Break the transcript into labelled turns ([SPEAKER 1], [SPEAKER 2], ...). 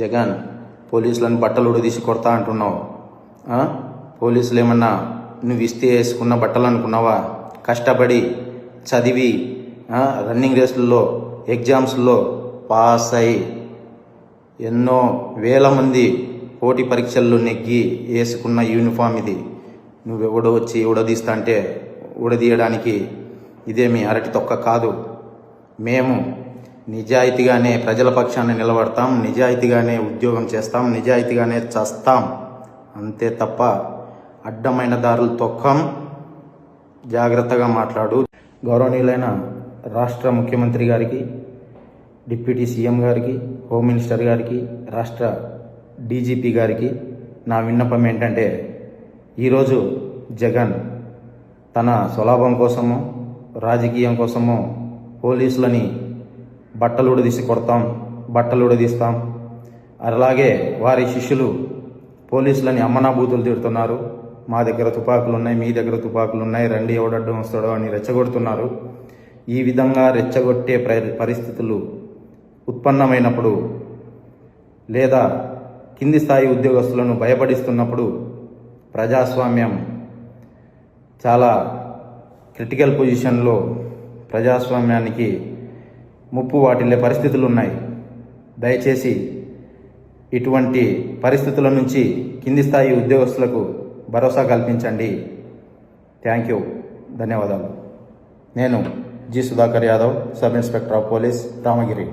[SPEAKER 1] జగన్, పోలీసులను బట్టలు ఉడదీసి కొడతా అంటున్నావు. పోలీసులు ఏమన్నా నువ్వు ఇస్తే వేసుకున్న బట్టలు అనుకున్నావా? కష్టపడి చదివి రన్నింగ్ రేసుల్లో ఎగ్జామ్స్లో పాస్ అయి ఎన్నో వేల మంది పోటీ పరీక్షల్లో నెగ్గి వేసుకున్న యూనిఫామ్ ఇది. నువ్వెవడో వచ్చి ఉడదీస్తా అంటే ఉడదీయడానికి ఇదేమి అరటి తొక్క కాదు. మేము నిజాయితీగానే ప్రజల పక్షాన్ని నిలబడతాం, నిజాయితీగానే ఉద్యోగం చేస్తాం, నిజాయితీగానే చస్తాం. అంతే తప్ప అడ్డమైన దారులు తొక్కం. జాగ్రత్తగా మాట్లాడు. గౌరవనీయులైన రాష్ట్ర ముఖ్యమంత్రి గారికి, డిప్యూటీ సీఎం గారికి, హోమ్ మినిస్టర్ గారికి, రాష్ట్ర డీజీపీ గారికి నా విన్నపం ఏంటంటే, ఈరోజు జగన్ తన స్వలాభం కోసమో రాజకీయం కోసమో పోలీసులని బట్టలు ఉడదీసి కొడతాం, బట్టలు ఉడదీస్తాం, అలాగే వారి శిష్యులు పోలీసులని అమ్మనాబూతులు తిడుతున్నారు. మా దగ్గర తుపాకులు ఉన్నాయి, మీ దగ్గర తుపాకులు ఉన్నాయి, రండి ఎవడడ్డం వస్తాడో అని రెచ్చగొడుతున్నారు. ఈ విధంగా రెచ్చగొట్టే పరిస్థితులు ఉత్పన్నమైనప్పుడు లేదా కింది స్థాయి ఉద్యోగస్తులను భయపడిస్తున్నప్పుడు ప్రజాస్వామ్యం చాలా క్రిటికల్ పొజిషన్లో ప్రజాస్వామ్యానికి ముప్పు వాటిల్లే పరిస్థితులు ఉన్నాయి. దయచేసి ఇటువంటి పరిస్థితుల నుంచి కింది స్థాయి ఉద్యోగస్తులకు భరోసా కల్పించండి. థ్యాంక్ యూ, ధన్యవాదాలు. నేను G. Sudhakar Yadav, sub inspector of police, Ramagiri.